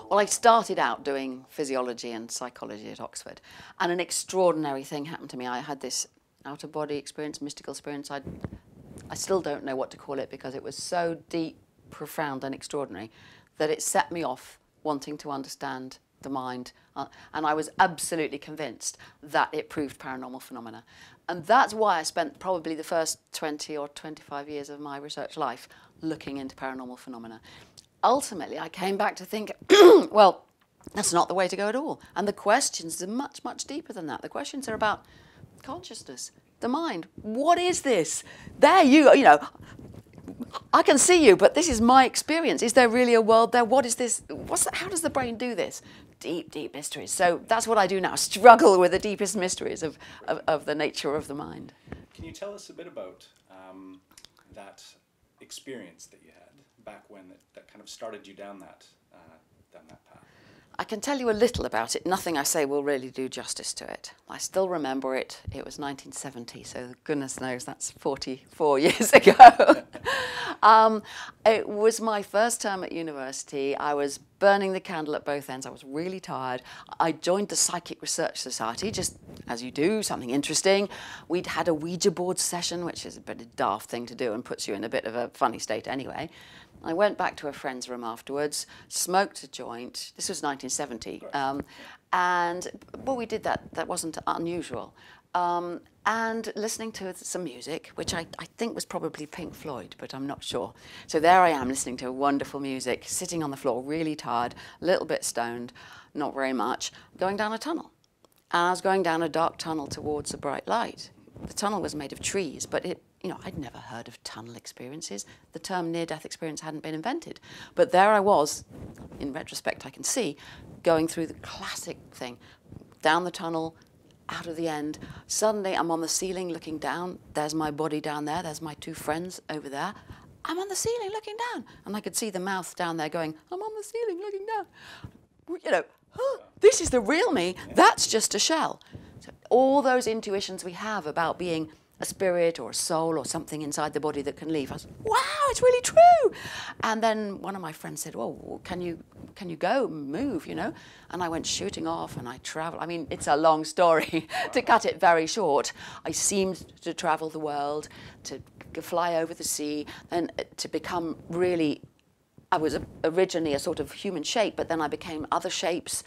Well, I started out doing physiology and psychology at Oxford, and an extraordinary thing happened to me. I had this out-of-body experience, mystical experience. I still don't know what to call it because it was so deep, profound and extraordinary that it set me off wanting to understand the mind, and I was absolutely convinced that it proved paranormal phenomena. And that's why I spent probably the first 20 or 25 years of my research life looking into paranormal phenomena. Ultimately, I came back to think, well, that's not the way to go at all. And the questions are much, much deeper than that. The questions are about consciousness, the mind. What is this? There you know, I can see you, but this is my experience. Is there really a world there? What is this? How does the brain do this? Deep, deep mysteries. So that's what I do now, struggle with the deepest mysteries of the nature of the mind. Can you tell us a bit about that experience that you had back when that kind of started you down that path? I can tell you a little about it. Nothing I say will really do justice to it. I still remember it. It was 1970, so goodness knows that's 44 years ago. It was my first term at university. I was burning the candle at both ends. I was really tired. I joined the Psychic Research Society, just as you do, something interesting. We'd had a Ouija board session, which is a bit of a daft thing to do and puts you in a bit of a funny state anyway. I went back to a friend's room afterwards, smoked a joint. This was 1970. And well, we did that. That wasn't unusual. And listening to some music, which I think was probably Pink Floyd, but I'm not sure. So there I am listening to wonderful music, sitting on the floor, really tired, a little bit stoned, not very much, going down a tunnel. And I was going down a dark tunnel towards a bright light. The tunnel was made of trees, but I'd never heard of tunnel experiences. The term near-death experience hadn't been invented. But there I was, in retrospect I can see, going through the classic thing, down the tunnel, out of the end. Suddenly I'm on the ceiling looking down. There's my body down there. There's my two friends over there. I'm on the ceiling looking down. And I could see the mouth down there going, I'm on the ceiling looking down. This is the real me. That's just a shell. So all those intuitions we have about being a spirit or a soul or something inside the body that can leave. I was, wow, it's really true. And then one of my friends said, well, can you go, move, And I went shooting off and I traveled. I mean, it's a long story. To cut it very short, I seemed to travel the world, to fly over the sea, and to become really, I was originally a sort of human shape, but then I became other shapes.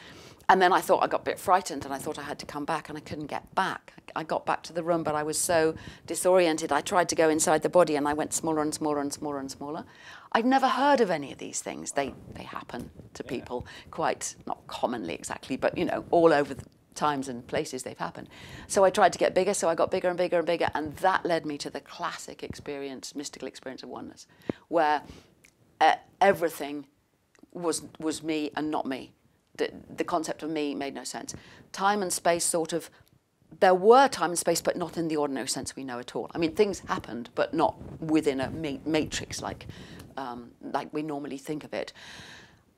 And then I thought, I got a bit frightened and I thought I had to come back and I couldn't get back. I got back to the room, but I was so disoriented. I tried to go inside the body and I went smaller and smaller and smaller and smaller. I'd never heard of any of these things. They happen to people quite, not commonly exactly, but all over the times and places they've happened. So I tried to get bigger, so I got bigger and bigger and bigger, and that led me to the classic experience, mystical experience of oneness, where everything was me and not me. The concept of me made no sense. Time and space there were time and space, but not in the ordinary sense we know at all. I mean, things happened, but not within a matrix like we normally think of it.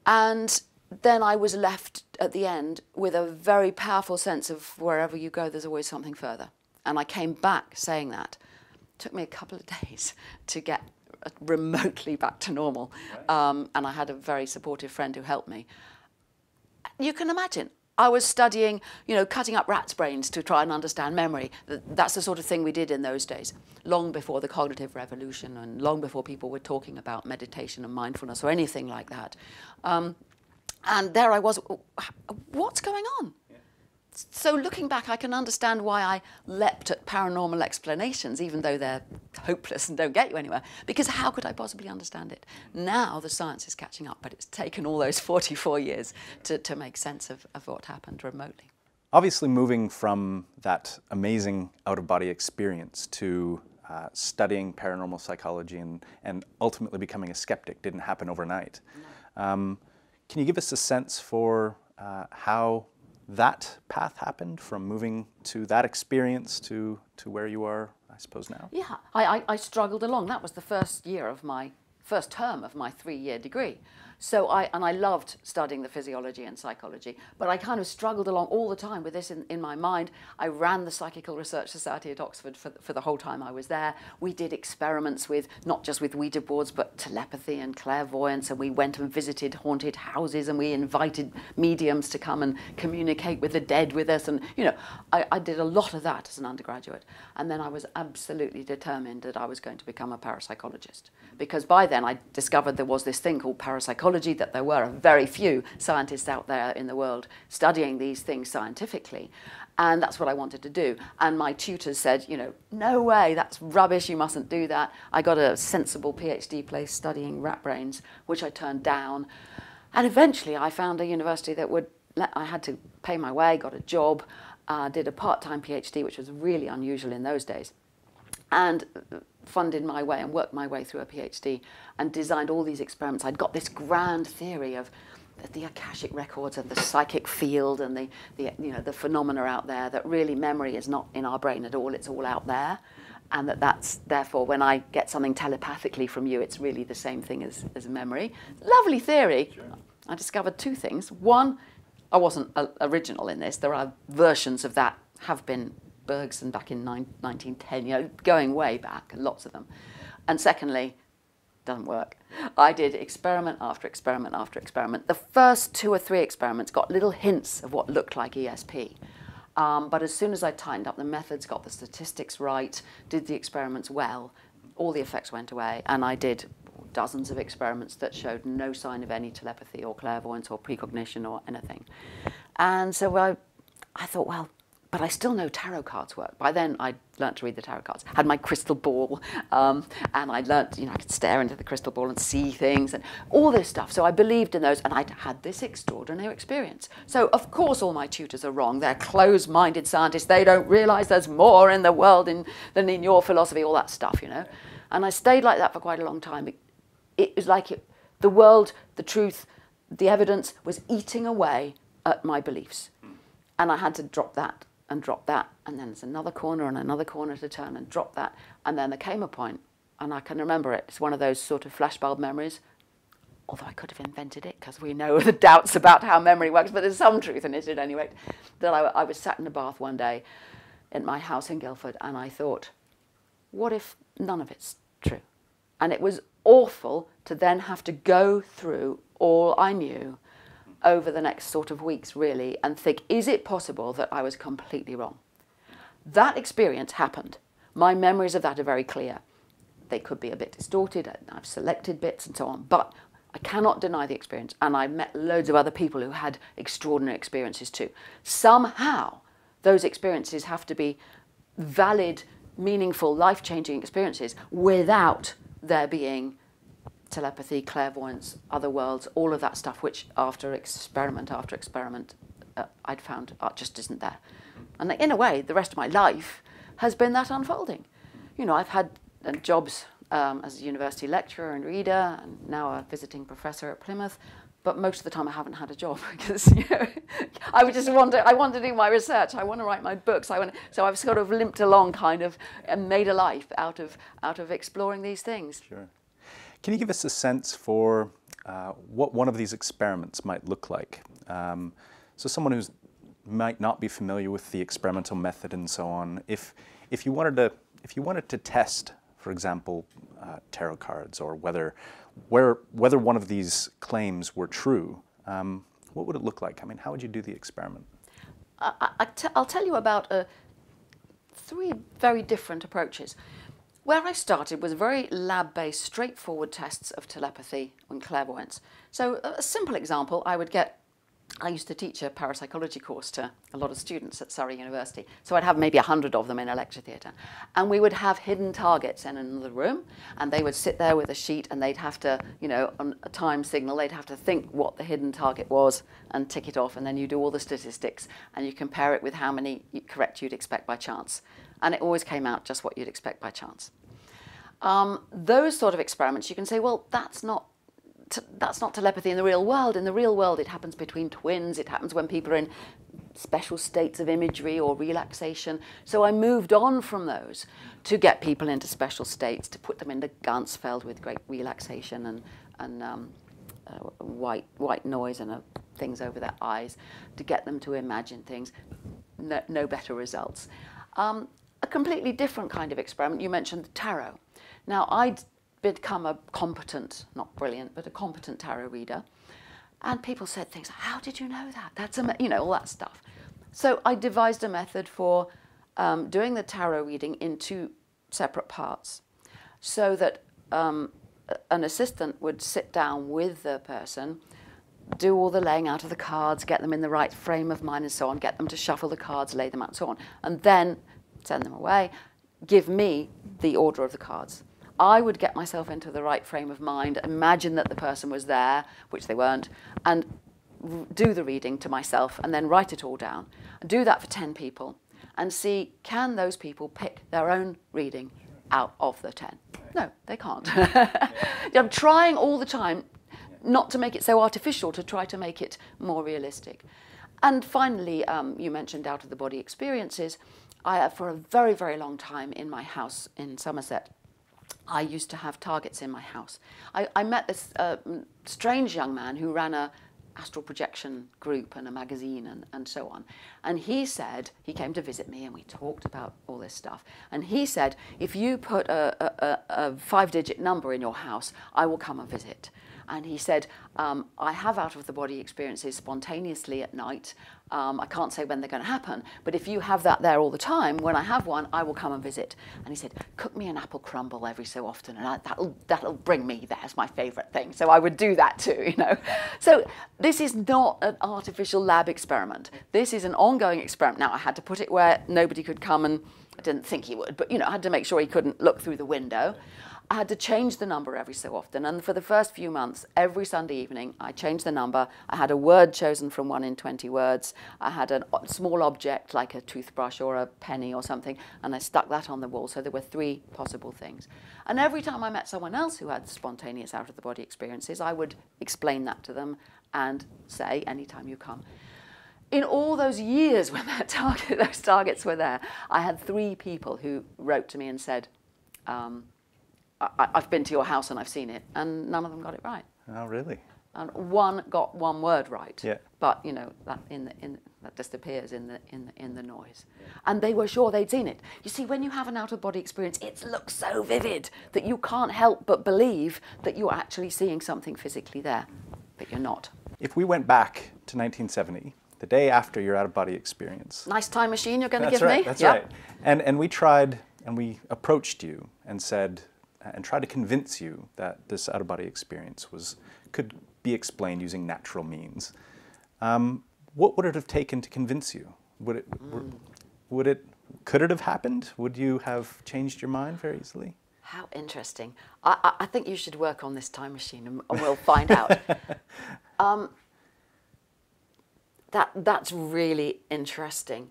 And then I was left at the end with a very powerful sense of wherever you go, there's always something further. And I came back saying that. It took me a couple of days to get remotely back to normal. Right. And I had a very supportive friend who helped me. You can imagine, I was studying, cutting up rats' brains to try and understand memory. That's the sort of thing we did in those days, long before the cognitive revolution and long before people were talking about meditation and mindfulness or anything like that. And there I was, what's going on? Yeah. So looking back, I can understand why I leapt at paranormal explanations, even though they're hopeless and don't get you anywhere, because how could I possibly understand it? Now the science is catching up, but it's taken all those 44 years to make sense of what happened remotely. Obviously, moving from that amazing out-of-body experience to studying paranormal psychology and ultimately becoming a skeptic didn't happen overnight. No. Can you give us a sense for how that path happened, from moving to that experience to where you are, I suppose, now? Yeah, I struggled along. That was the first term of my 3-year degree. So I loved studying the physiology and psychology, but I kind of struggled along all the time with this in my mind. I ran the Psychical Research Society at Oxford for the whole time I was there. We did experiments with, not just with Ouija boards, but telepathy and clairvoyance, and we went and visited haunted houses, and we invited mediums to come and communicate with the dead with us, and I did a lot of that as an undergraduate. And then I was absolutely determined that I was going to become a parapsychologist, because by then I discovered there was this thing called parapsychology, that there were very few scientists out there in the world studying these things scientifically, and that's what I wanted to do. And my tutors said, no way, that's rubbish, you mustn't do that. I got a sensible PhD place studying rat brains, which I turned down, and eventually I found a university that would I had to pay my way, got a job, did a part-time PhD, which was really unusual in those days, and funded my way and worked my way through a PhD and designed all these experiments. I'd got this grand theory of the Akashic records and the psychic field and the phenomena out there, that really memory is not in our brain at all, it's all out there, and that's therefore when I get something telepathically from you, it's really the same thing as memory. Lovely theory. Sure. I discovered two things. One, I wasn't original in this. There are versions of that, have been Bergson back in 1910, going way back, lots of them. And secondly, doesn't work. I did experiment after experiment after experiment. The first 2 or 3 experiments got little hints of what looked like ESP. But as soon as I tightened up the methods, got the statistics right, did the experiments well, all the effects went away, and I did dozens of experiments that showed no sign of any telepathy or clairvoyance or precognition or anything. And so I thought, well, but I still know tarot cards work. By then, I'd learnt to read the tarot cards. Had my crystal ball, and I learnt, I could stare into the crystal ball and see things and all this stuff. So I believed in those, and I'd had this extraordinary experience. So, of course, all my tutors are wrong. They're closed-minded scientists. They don't realise there's more in the world than in your philosophy, all that stuff, And I stayed like that for quite a long time. It was like the world, the truth, the evidence was eating away at my beliefs. And I had to drop that, and then there's another corner and another corner to turn, and drop that. And then there came a point, and I can remember it. It's one of those sort of flashbulb memories, although I could have invented it, because we know the doubts about how memory works, but there's some truth in it at any rate. That I was sat in a bath one day in my house in Guildford, and I thought, what if none of it's true? And it was awful to then have to go through all I knew over the next sort of weeks, really, and think, is it possible that I was completely wrong? That experience happened. My memories of that are very clear. They could be a bit distorted, I've selected bits and so on, but I cannot deny the experience, and I met loads of other people who had extraordinary experiences too. Somehow, those experiences have to be valid, meaningful, life-changing experiences without there being telepathy, clairvoyance, other worlds, all of that stuff, which after experiment after experiment, I'd found just isn't there. And in a way, the rest of my life has been that unfolding. I've had jobs as a university lecturer and reader, and now a visiting professor at Plymouth, but most of the time I haven't had a job because I would just want to do my research. I want to write my books. So I've sort of limped along, kind of, and made a life out of exploring these things. Sure. Can you give us a sense for what one of these experiments might look like? So someone who might not be familiar with the experimental method and so on, if you wanted to test, for example, tarot cards, or whether one of these claims were true, what would it look like? I mean, how would you do the experiment? I'll tell you about 3 very different approaches. Where I started was very lab-based, straightforward tests of telepathy and clairvoyance. So a simple example, I used to teach a parapsychology course to a lot of students at Surrey University. So I'd have maybe 100 of them in a lecture theatre. And we would have hidden targets in another room, and they would sit there with a sheet, and they'd have to, on a time signal, they'd have to think what the hidden target was and tick it off, and then you do all the statistics, and you compare it with how many correct you'd expect by chance. And it always came out just what you'd expect by chance. Those sort of experiments, you can say, well, that's not telepathy in the real world. In the real world, it happens between twins. It happens when people are in special states of imagery or relaxation. So I moved on from those to get people into special states, to put them into Ganzfeld with great relaxation and white noise and things over their eyes to get them to imagine things. No better results. A completely different kind of experiment, you mentioned the tarot. Now, I'd become a competent, not brilliant, but a competent tarot reader. And people said things like, how did you know that? That's all that stuff. So I devised a method for doing the tarot reading in 2 separate parts, so that an assistant would sit down with the person, do all the laying out of the cards, get them in the right frame of mind and so on, get them to shuffle the cards, lay them out and so on, and then send them away, give me the order of the cards. I would get myself into the right frame of mind, imagine that the person was there, which they weren't, and do the reading to myself and then write it all down. Do that for 10 people and see, can those people pick their own reading out of the 10? No, they can't. I'm trying all the time not to make it so artificial, to try to make it more realistic. And finally, you mentioned out-of-the-body experiences. For a very, very long time in my house in Somerset, I used to have targets in my house. I met this strange young man who ran a astral projection group and a magazine and so on. And he said, he came to visit me and we talked about all this stuff. And he said, if you put a 5-digit number in your house, I will come and visit. And he said, I have out-of-the-body experiences spontaneously at night. I can't say when they're going to happen, but if you have that there all the time, when I have one, I will come and visit. And he said, cook me an apple crumble every so often, and that'll bring me there. It's my favourite thing. So I would do that too, So this is not an artificial lab experiment. This is an ongoing experiment. Now, I had to put it where nobody could come, and I didn't think he would, but, I had to make sure he couldn't look through the window. I had to change the number every so often, and for the first few months, every Sunday evening, I changed the number. I had a word chosen from 1 in 20 words. I had a small object, like a toothbrush or a penny or something, and I stuck that on the wall, so there were 3 possible things. And every time I met someone else who had spontaneous out-of-the-body experiences, I would explain that to them and say, anytime you come. In all those years when those targets were there, I had 3 people who wrote to me and said, I've been to your house and I've seen it, and none of them got it right. Oh, really? And one got 1 word right, yeah. But that that disappears in the noise. And they were sure they'd seen it. You see, when you have an out-of-body experience, it looks so vivid that you can't help but believe that you're actually seeing something physically there, but you're not. If we went back to 1970, the day after your out-of-body experience. Nice time machine you're going to give right, me? That's right. And we tried, and we approached you and said, and tried to convince you that this out-of-body experience could be explained using natural means. What would it have taken to convince you? Could it have happened? Would you have changed your mind very easily? How interesting. I think you should work on this time machine and we'll find out. That's really interesting.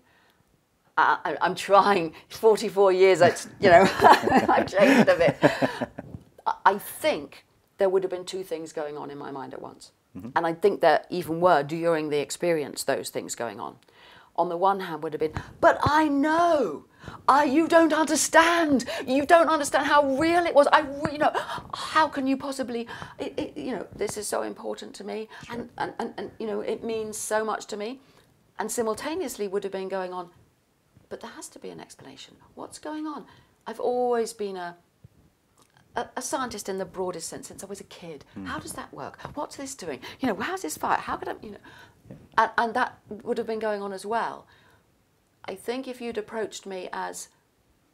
I'm trying. 44 years. I've changed a bit. I think there would have been 2 things going on in my mind at once, and I think there even were during the experience those things going on. On the one hand, would have been, but I know. You don't understand. You don't understand how real it was. How can you possibly? This is so important to me, sure. and it means so much to me, and simultaneously would have been going on. But there has to be an explanation. What's going on? I've always been a scientist in the broadest sense since I was a kid. How does that work? What's this doing? How's this fire? How could I? And that would have been going on as well. I think if you'd approached me as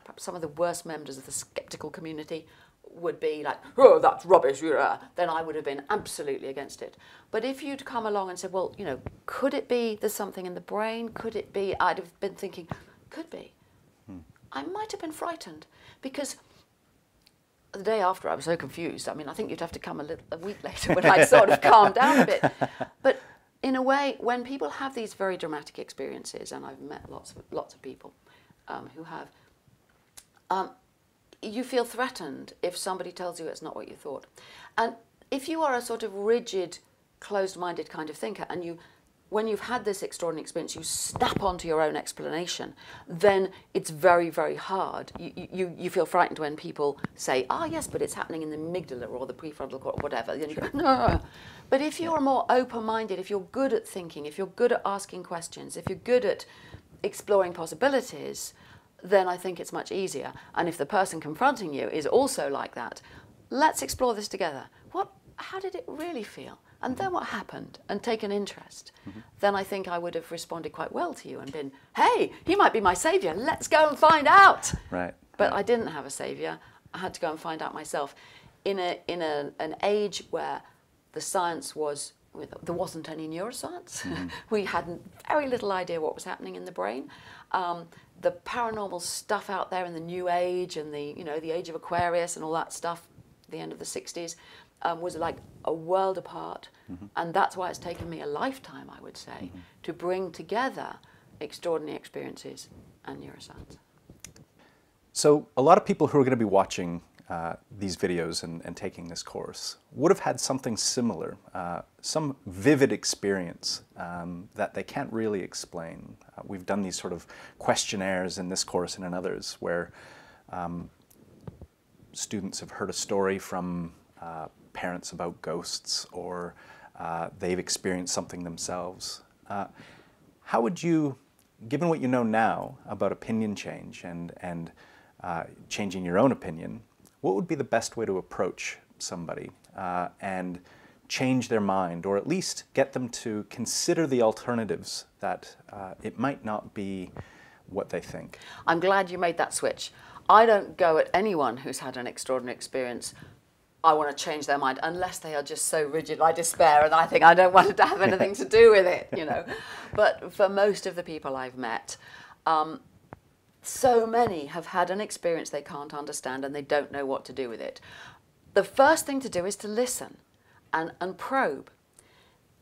perhaps some of the worst members of the skeptical community would be like, oh, that's rubbish, then I would have been absolutely against it. But if you'd come along and said, well, could it be there's something in the brain? Could it be? I'd have been thinking, could be. I might have been frightened because the day after I was so confused. I think you'd have to come a week later when I'd sort of calmed down a bit. But in a way, when people have these very dramatic experiences, and I've met lots of people who have, you feel threatened if somebody tells you it's not what you thought. And if you are a sort of rigid, closed-minded kind of thinker, and you when you've had this extraordinary experience, you snap onto your own explanation, then it's very, very hard. You feel frightened when people say, "Ah, yes, but it's happening in the amygdala or the prefrontal cortex, or whatever." Then you go, "No." But if you're more open-minded, if you're good at thinking, if you're good at asking questions, if you're good at exploring possibilities, then I think it's much easier. And if the person confronting you is also like that, let's explore this together. How did it really feel? And then what happened? And take an interest. Then I think I would have responded quite well to you and been, "Hey, he might be my saviour. Let's go and find out." Right. But I didn't have a saviour. I had to go and find out myself. In an age where the science was, there wasn't any neuroscience. We had very little idea what was happening in the brain. The paranormal stuff out there in the New Age and the Age of Aquarius and all that stuff, the end of the 60s, was like a world apart. And that's why it's taken me a lifetime, I would say, to bring together extraordinary experiences and neuroscience. So a lot of people who are going to be watching these videos and taking this course would have had something similar, some vivid experience that they can't really explain. We've done these sort of questionnaires in this course and in others where students have heard a story from parents about ghosts, or they've experienced something themselves. How would you, given what you know now about opinion change and changing your own opinion, what would be the best way to approach somebody and change their mind, or at least get them to consider the alternatives that it might not be what they think? I'm glad you made that switch. I don't go at anyone who's had an extraordinary experience, "I want to change their mind," unless they are just so rigid, I despair, and I think I don't want it to have anything to do with it, But for most of the people I've met, so many have had an experience they can't understand and they don't know what to do with it. The first thing to do is to listen and probe.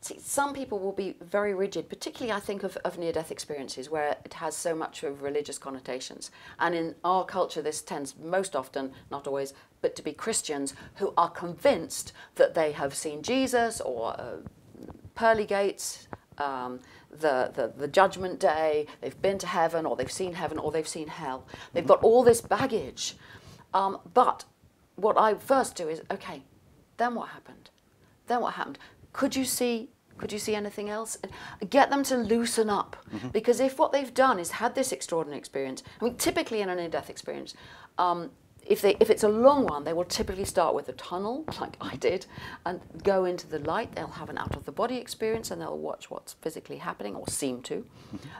See, some people will be very rigid, particularly I think of near-death experiences where it has so much of religious connotations. And in our culture this tends most often, not always, but to be Christians who are convinced that they have seen Jesus or pearly gates, the judgment day, they've been to heaven or they've seen hell. They've got all this baggage. But what I first do is, okay, then what happened? Then what happened? Could you see anything else? Get them to loosen up. Because if what they've done is had this extraordinary experience, I mean, typically in a near-death experience, if it's a long one, they will typically start with a tunnel, like I did, and go into the light. They'll have an out-of-the-body experience, and they'll watch what's physically happening, or seem to.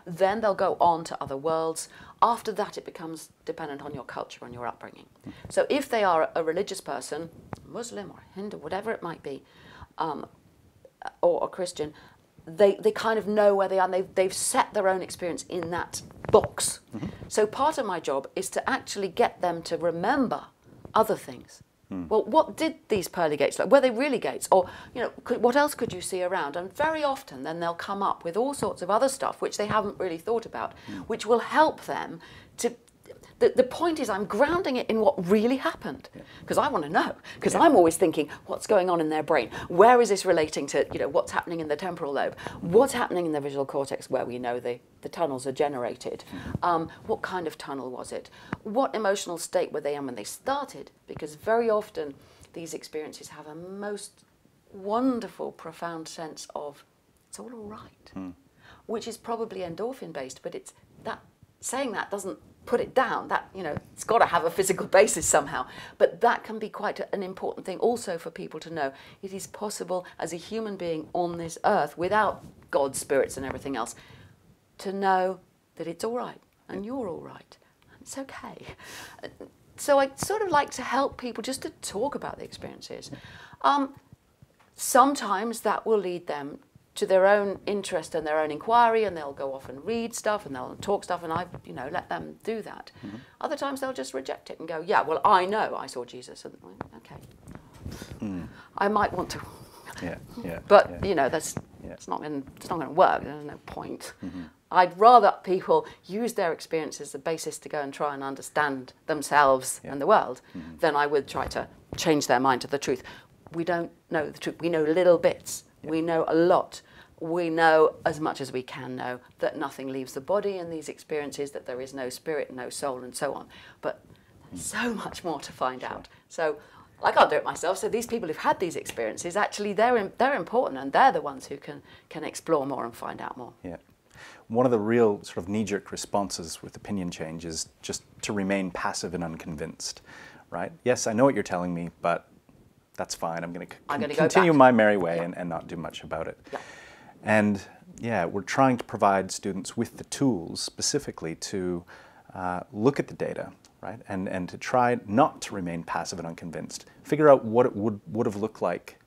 Then they'll go on to other worlds. After that, it becomes dependent on your culture and your upbringing. So if they are a religious person, Muslim or Hindu, whatever it might be, or a Christian, they kind of know where they are, and they've set their own experience in that box. So part of my job is to actually get them to remember other things. Well, what did these pearly gates look like? Were they really gates? Or, what else could you see around? And very often then they'll come up with all sorts of other stuff which they haven't really thought about, which will help them to... The point is I'm grounding it in what really happened, because I want to know, because I'm always thinking, what's going on in their brain? Where is this relating to, what's happening in the temporal lobe? What's happening in the visual cortex, where we know the tunnels are generated? What kind of tunnel was it? What emotional state were they in when they started? Because very often these experiences have a most wonderful, profound sense of, it's all right, which is probably endorphin based, but it's that saying that doesn't put it down. That, it's got to have a physical basis somehow. But that can be quite an important thing also for people to know. It is possible as a human being on this earth, without God's spirits and everything else, to know that it's all right and you're all right. And it's okay. So I sort of like to help people just to talk about the experiences. Sometimes that will lead them to their own interest and their own inquiry, and they'll go off and read stuff and they'll talk stuff, and I, let them do that. Other times they'll just reject it and go, yeah, well, I know I saw Jesus, and okay, I might want to, but it's not going to work. There's no point. I'd rather people use their experience as the basis to go and try and understand themselves and the world than I would try to change their mind to the truth. We don't know the truth. We know little bits. We know a lot, we know as much as we can know that nothing leaves the body in these experiences, that there is no spirit, no soul, and so on. But there's so much more to find out. So I can't do it myself. So these people who've had these experiences, actually, they're important, and they're the ones who can explore more and find out more. Yeah. One of the real sort of knee-jerk responses with opinion change is just to remain passive and unconvinced, right? Yes, I know what you're telling me, but that's fine. I'm going to continue my merry way and not do much about it. Yeah. And yeah, we're trying to provide students with the tools specifically to look at the data, right? And to try not to remain passive and unconvinced. Figure out what it would have looked like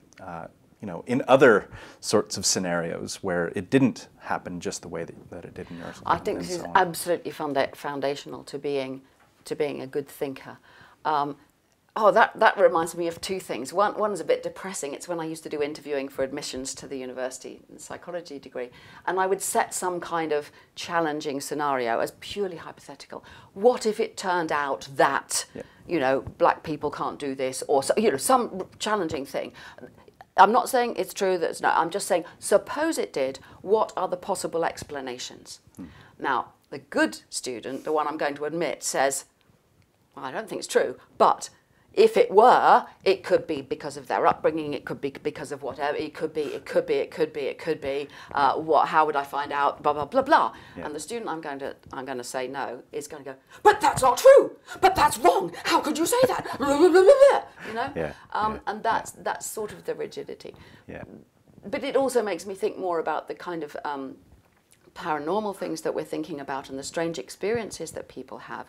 you know, in other sorts of scenarios where it didn't happen just the way that it did in yours. I think this is absolutely foundational to being a good thinker. That reminds me of two things. One's a bit depressing. It's when I used to do interviewing for admissions to the university in the psychology degree, and I would set some kind of challenging scenario as purely hypothetical. What if it turned out that, you know, black people can't do this, or so, you know, some challenging thing. I'm not saying it's true that it's not. I'm just saying, suppose it did, what are the possible explanations? Now, the good student, the one I'm going to admit, says, well, I don't think it's true, but if it were, it could be because of their upbringing, it could be because of whatever, it could be, how would I find out, blah, blah, blah, blah. Yeah. And the student I'm going to say no is going to go, but that's not true, but that's wrong, how could you say that, blah, blah, blah, blah. You know? And that's sort of the rigidity. Yeah. But it also makes me think more about the kind of paranormal things that we're thinking about and the strange experiences that people have.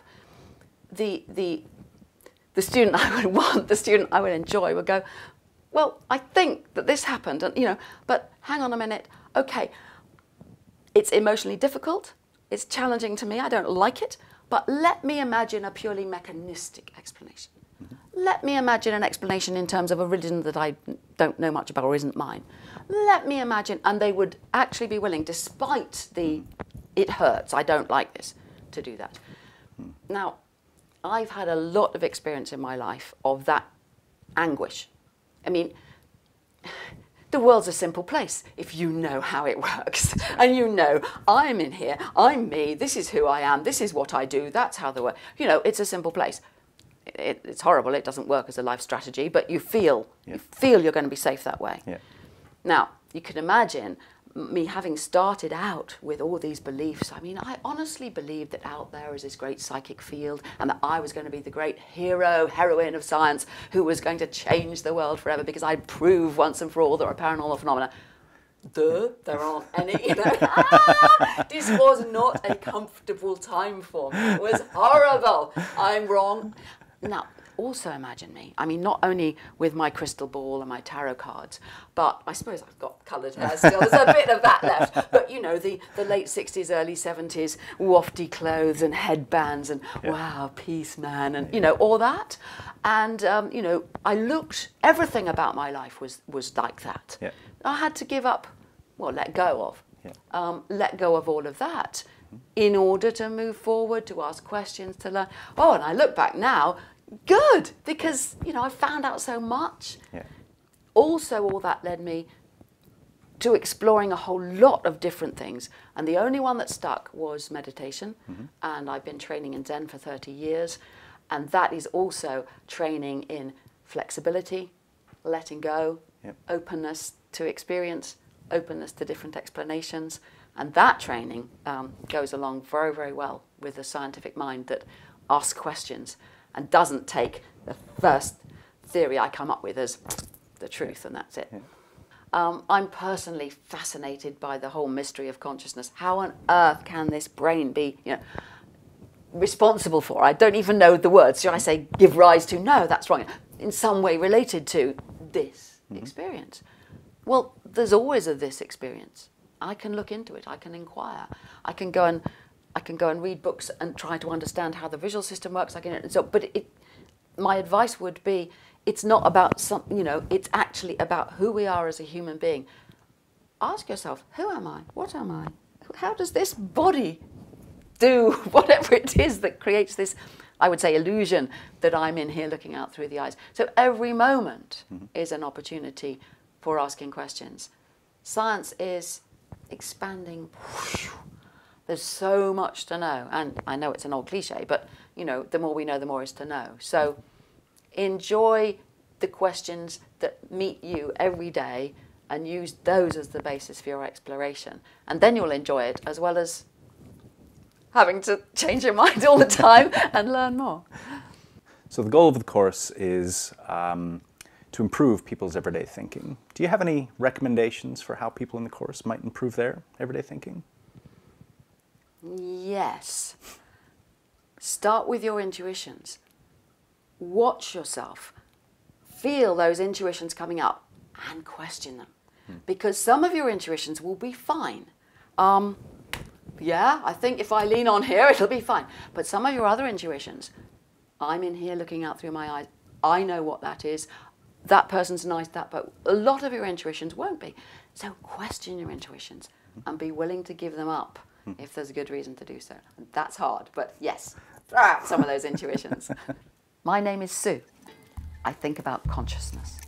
The student I would want, the student I would enjoy would go, well, I think that this happened, and you know, but hang on a minute, okay, it's emotionally difficult, it's challenging to me, I don't like it, but let me imagine a purely mechanistic explanation. Let me imagine an explanation in terms of a religion that I don't know much about or isn't mine. Let me imagine, and they would actually be willing, despite the, it hurts, I don't like this, to do that. Now, I've had a lot of experience in my life of that anguish. I mean, the world's a simple place if you know how it works. And you know, I'm in here, I'm me, this is who I am, this is what I do, that's how the world, you know, it's a simple place. It's horrible, it doesn't work as a life strategy, but you feel you're going to be safe that way. Yeah. Now, you can imagine me having started out with all these beliefs. I mean, I honestly believed that out there is this great psychic field and that I was going to be the great heroine of science who was going to change the world forever because I'd prove once and for all there are paranormal phenomena. There aren't any. You know? This was not a comfortable time for me. It was horrible. I'm wrong. Now, also imagine me, I mean, not only with my crystal ball and my tarot cards, but I suppose I've got coloured hair still, there's a bit of that left, but you know, the late 60s, early 70s, wafty clothes and headbands and wow, peace man, and you know, all that. And you know, I looked, everything about my life was like that. Yeah. I had to give up, well, let go of all of that in order to move forward, to ask questions, to learn. Oh, and I look back now, good, because, you know, I found out so much. Yeah. Also, all that led me to exploring a whole lot of different things. And the only one that stuck was meditation. And I've been training in Zen for 30 years. And that is also training in flexibility, letting go, openness to experience, openness to different explanations. And that training goes along very, very well with the scientific mind that asks questions and doesn't take the first theory I come up with as the truth, and that's it. Yeah. I'm personally fascinated by the whole mystery of consciousness. How on earth can this brain be, you know, responsible for? I don't even know the words. Should I say give rise to? No, that's wrong. In some way related to this experience. Well, there's always a this experience. I can look into it. I can inquire. I can go and read books and try to understand how the visual system works. My advice would be, it's not about you know, it's actually about who we are as a human being. Ask yourself, who am I? What am I? How does this body do whatever it is that creates this, I would say, illusion that I'm in here looking out through the eyes? So every moment is an opportunity for asking questions. Science is expanding. There's so much to know. And I know it's an old cliche, but, you know, the more we know, the more is to know. So enjoy the questions that meet you every day and use those as the basis for your exploration. And then you'll enjoy it, as well as having to change your mind all the time and learn more. So the goal of the course is to improve people's everyday thinking. Do you have any recommendations for how people in the course might improve their everyday thinking? Yes. Start with your intuitions. Watch yourself. Feel those intuitions coming up and question them. Because some of your intuitions will be fine. Yeah, I think if I lean on here, it'll be fine. But some of your other intuitions, I'm in here looking out through my eyes. I know what that is. That person's nice, but a lot of your intuitions won't be. So question your intuitions and be willing to give them up if there's a good reason to do so. And that's hard, but yes, throw out some of those intuitions. My name is Sue. I think about consciousness.